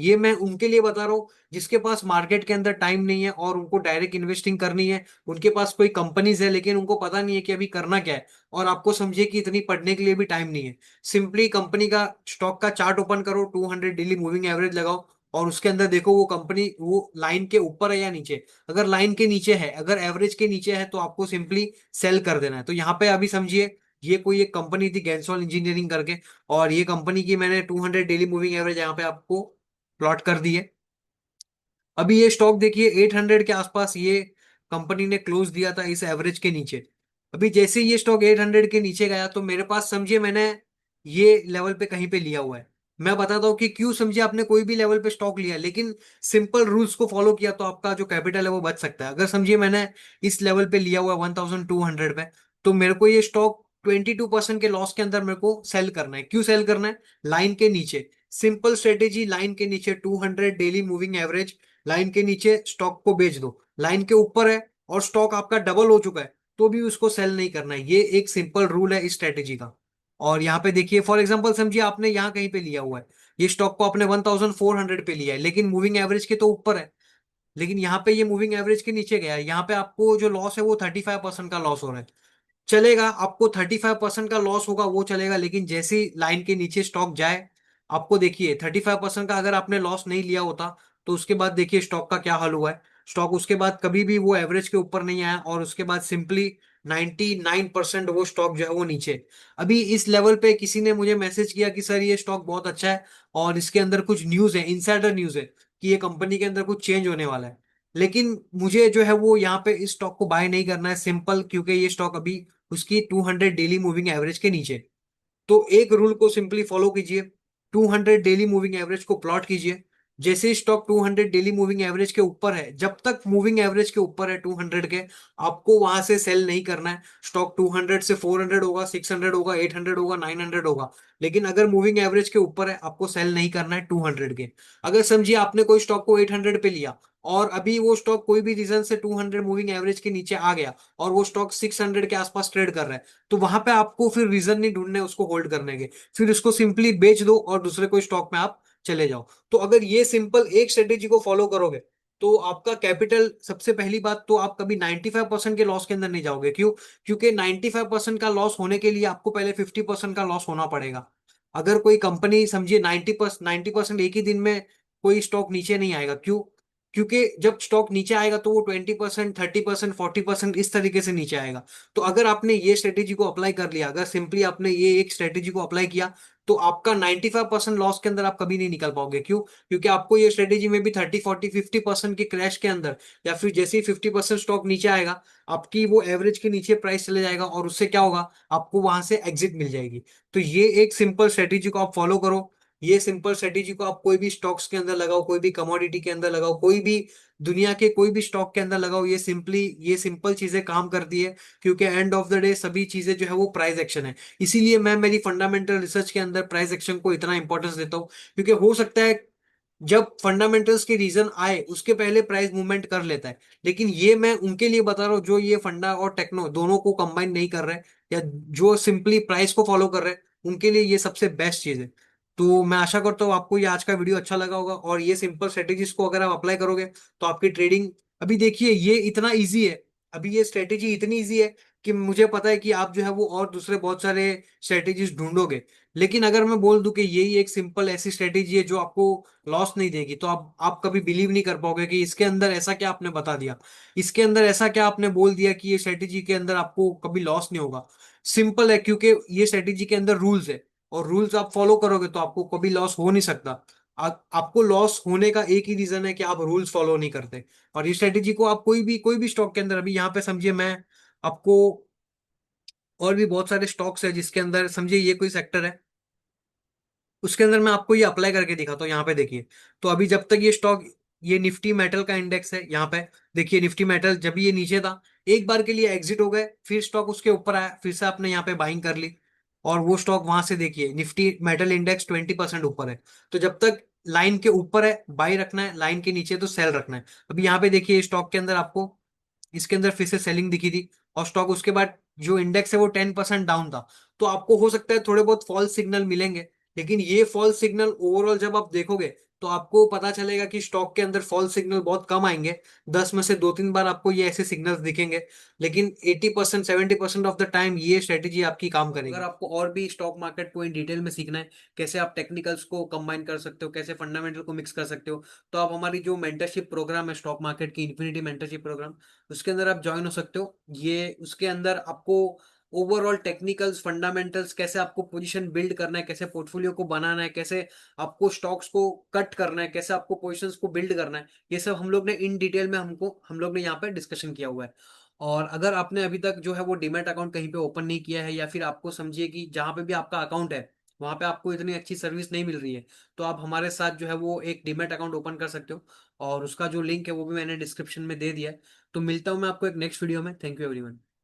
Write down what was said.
ये मैं उनके लिए बता रहा हूँ जिसके पास मार्केट के अंदर टाइम नहीं है और उनको डायरेक्ट इन्वेस्टिंग करनी है। उनके पास कोई कंपनीज है लेकिन उनको पता नहीं है कि अभी करना क्या है। और आपको समझिए कि इतनी पढ़ने के लिए भी टाइम नहीं है। सिंपली कंपनी का स्टॉक का चार्ट ओपन करो, 200 डेली मूविंग एवरेज लगाओ और उसके अंदर देखो वो कंपनी वो लाइन के ऊपर है या नीचे। अगर लाइन के नीचे है, अगर एवरेज के नीचे है, तो आपको सिंपली सेल कर देना है। तो यहाँ पे अभी समझिए ये कोई एक कंपनी थी गैंसोल इंजीनियरिंग करके, और ये कंपनी की मैंने 200 डेली मूविंग एवरेज यहाँ पे आपको प्लॉट कर दी है। अभी ये स्टॉक देखिए 800 के आसपास ये कंपनी ने क्लोज दिया था इस एवरेज के नीचे। अभी जैसे ही ये स्टॉक 800 के नीचे गया तो मेरे पास समझिए मैंने ये लेवल पे कहीं पे लिया हुआ है। मैं बताता हूँ कि क्यों। समझिए आपने कोई भी लेवल पे स्टॉक लिया लेकिन सिंपल रूल्स को फॉलो किया तो आपका जो कैपिटल है वो बच सकता है। अगर समझिए मैंने इस लेवल पे लिया हुआ है 1200 पे, तो मेरे को ये स्टॉक 22% के लॉस के अंदर मेरे को सेल करना है। क्यों सेल करना है? लाइन के नीचे। सिंपल स्ट्रेटेजी, लाइन के नीचे 200 डेली मूविंग एवरेज, लाइन के नीचे स्टॉक को बेच दो। लाइन के ऊपर है और स्टॉक आपका डबल हो चुका है तो भी उसको सेल नहीं करना है। ये एक सिंपल रूल है इस स्ट्रेटेजी का। और यहाँ पे देखिए फॉर एग्जांपल समझिए आपने यहाँ कहीं पे लिया हुआ है, ये स्टॉक को आपने 1400 पे लिया है लेकिन मूविंग एवरेज के तो ऊपर है। लेकिन यहाँ पे ये मूविंग एवरेज के नीचे गया है, यहाँ पे आपको जो लॉस है वो 35% का लॉस हो रहा है। चलेगा, आपको 35% का लॉस होगा वो चलेगा, लेकिन जैसे ही लाइन के नीचे स्टॉक जाए, आपको देखिए 35% का अगर आपने लॉस नहीं लिया होता तो उसके बाद देखिए स्टॉक का क्या हाल हुआ है। स्टॉक उसके बाद कभी भी वो एवरेज के ऊपर नहीं आया और उसके बाद सिंपली 99% वो स्टॉक जो है वो नीचे। अभी इस लेवल पे किसी ने मुझे मैसेज किया कि सर ये स्टॉक बहुत अच्छा है और इसके अंदर कुछ न्यूज है, इनसाइडर न्यूज है कि ये कंपनी के अंदर कुछ चेंज होने वाला है। लेकिन मुझे जो है वो यहाँ पे इस स्टॉक को बाय नहीं करना है, सिंपल क्योंकि ये स्टॉक अभी उसकी 200 डेली मूविंग एवरेज के नीचे। तो एक रूल को सिंपली फॉलो कीजिए, 200 डेली मूविंग एवरेज को प्लॉट कीजिए। जैसे ही स्टॉक 200 डेली मूविंग एवरेज के ऊपर है, जब तक मूविंग एवरेज के ऊपर है 200 के, आपको वहां से सेल नहीं करना है। स्टॉक 200 से 400 होगा, 600 होगा, 800 होगा, 900 होगा, लेकिन अगर मूविंग एवरेज के ऊपर है आपको सेल नहीं करना है 200 के। अगर समझिए आपने कोई स्टॉक को 800 पे लिया और अभी वो स्टॉक कोई भी रीजन से 200 मूविंग एवरेज के नीचे आ गया और वो स्टॉक 600 के आसपास ट्रेड कर रहा है, तो वहां पे आपको फिर रीजन नहीं ढूंढने उसको होल्ड करने के। फिर उसको सिंपली बेच दो और दूसरे कोई स्टॉक में आप चले जाओ। तो अगर ये सिंपल एक स्ट्रेटेजी को फॉलो करोगे तो आपका कैपिटल, सबसे पहली बात तो आप कभी 95% के लॉस के अंदर नहीं जाओगे। क्यों? क्योंकि 95% का लॉस होने के लिए आपको पहले 50% का लॉस होना पड़ेगा। अगर कोई कंपनी समझिए 90% एक ही दिन में कोई स्टॉक नीचे नहीं आएगा। क्यों? क्योंकि जब स्टॉक नीचे आएगा तो वो 20%, 30%, 40% इस तरीके से नीचे आएगा। तो अगर आपने ये स्ट्रेटेजी को अप्लाई कर लिया, अगर सिंपली आपने ये एक स्ट्रेटेजी को अप्लाई किया, तो आपका 95% लॉस के अंदर आप कभी नहीं निकल पाओगे। क्यों? क्योंकि आपको ये स्ट्रेटेजी में भी 30, 40, 50% के क्रैश के अंदर, या फिर जैसे ही 50% स्टॉक नीचे आएगा, आपकी वो एवरेज के नीचे प्राइस चले जाएगा और उससे क्या होगा, आपको वहां से एग्जिट मिल जाएगी। तो ये एक सिंपल स्ट्रेटेजी को आप फॉलो करो। ये सिंपल स्ट्रेटेजी को आप कोई भी स्टॉक्स के अंदर लगाओ, कोई भी कमोडिटी के अंदर लगाओ, कोई भी दुनिया के कोई भी स्टॉक के अंदर लगाओ। ये सिंपल चीजें काम करती है। क्योंकि एंड ऑफ द डे सभी चीजें जो है वो प्राइस एक्शन है। इसीलिए मैं मेरी फंडामेंटल रिसर्च के अंदर प्राइस एक्शन को इतना इंपॉर्टेंस देता हूँ। क्योंकि हो सकता है जब फंडामेंटल्स के रीजन आए उसके पहले प्राइस मूवमेंट कर लेता है, लेकिन ये मैं उनके लिए बता रहा हूँ जो ये फंडा और टेक्नो दोनों को कंबाइन नहीं कर रहे, या जो सिंपली प्राइस को फॉलो कर रहे हैं, उनके लिए ये सबसे बेस्ट चीज है। तो मैं आशा करता हूँ आपको ये आज का वीडियो अच्छा लगा होगा और ये सिंपल स्ट्रेटेजीज को अगर आप अप्लाई करोगे तो आपकी ट्रेडिंग, अभी देखिए ये इतना इजी है, अभी ये स्ट्रेटेजी इतनी इजी है कि मुझे पता है कि आप जो है वो और दूसरे बहुत सारे स्ट्रेटेजीज ढूंढोगे। लेकिन अगर मैं बोल दूं कि यही एक सिंपल ऐसी स्ट्रेटेजी है जो आपको लॉस नहीं देगी, तो आप कभी बिलीव नहीं कर पाओगे कि इसके अंदर ऐसा क्या आपने बता दिया, इसके अंदर ऐसा क्या आपने बोल दिया कि ये स्ट्रेटेजी के अंदर आपको कभी लॉस नहीं होगा। सिंपल है, क्योंकि ये स्ट्रेटेजी के अंदर रूल्स है और रूल्स आप फॉलो करोगे तो आपको कभी लॉस हो नहीं सकता। आपको लॉस होने का एक ही रीजन है कि आप रूल्स फॉलो नहीं करते। और ये स्ट्रेटेजी को आप कोई भी स्टॉक के अंदर, अभी यहाँ पे समझिए मैं आपको, और भी बहुत सारे स्टॉक्स है जिसके अंदर समझिए ये कोई सेक्टर है, उसके अंदर मैं आपको ये अप्लाई करके दिखाता हूँ। यहाँ पे देखिए, तो अभी जब तक ये स्टॉक, ये निफ्टी मेटल का इंडेक्स है, यहाँ पे देखिए निफ्टी मेटल जब ये नीचे था एक बार के लिए एग्जिट हो गए, फिर स्टॉक उसके ऊपर आया, फिर से आपने यहाँ पे बाइंग कर ली और वो स्टॉक वहां से देखिए निफ्टी मेटल इंडेक्स 20% ऊपर है। तो जब तक लाइन के ऊपर है बाई रखना है, लाइन के नीचे तो सेल रखना है। अभी यहाँ पे देखिए स्टॉक के अंदर आपको, इसके अंदर फिर से सेलिंग दिखी थी और स्टॉक उसके बाद जो इंडेक्स है वो 10% डाउन था। तो आपको हो सकता है थोड़े बहुत फॉल्स सिग्नल मिलेंगे, लेकिन ये फॉल्स सिग्नल ओवरऑल जब आप देखोगे तो आपको पता चलेगा कि स्टॉक के अंदर फॉल्स सिग्नल बहुत कम आएंगे। 10 में से 2-3 बार आपको ये ऐसे सिग्नल्स दिखेंगे, लेकिन 80% 70% ऑफ द टाइम ये स्ट्रेटेजी आपकी काम करेगी। अगर आपको और भी स्टॉक मार्केट को इन डिटेल में सीखना है, कैसे आप टेक्निकल्स को कंबाइन कर सकते हो, कैसे फंडामेंटल को मिक्स कर सकते हो, तो आप हमारी जो मेंटरशिप प्रोग्राम है स्टॉक मार्केट की, इन्फिनिटी मेंटरशिप प्रोग्राम, उसके अंदर आप ज्वाइन हो सकते हो। ये उसके अंदर आपको ओवरऑल टेक्निकल्स, फंडामेंटल्स, कैसे आपको पोजीशन बिल्ड करना है, कैसे पोर्टफोलियो को बनाना है, कैसे आपको स्टॉक्स को कट करना है, कैसे आपको पोजीशंस को बिल्ड करना है, ये सब हम लोग ने इन डिटेल में हम लोग ने यहाँ पे डिस्कशन किया हुआ है। और अगर आपने अभी तक जो है वो डीमैट अकाउंट कहीं पे ओपन नहीं किया है, या फिर आपको समझिए कि जहाँ पे भी आपका अकाउंट है वहाँ पे आपको इतनी अच्छी सर्विस नहीं मिल रही है, तो आप हमारे साथ जो है वो एक डीमैट अकाउंट ओपन कर सकते हो। और उसका जो लिंक है वो भी मैंने डिस्क्रिप्शन में दे दिया है। तो मिलता हूँ मैं आपको एक नेक्स्ट वीडियो में। Thank you everyone.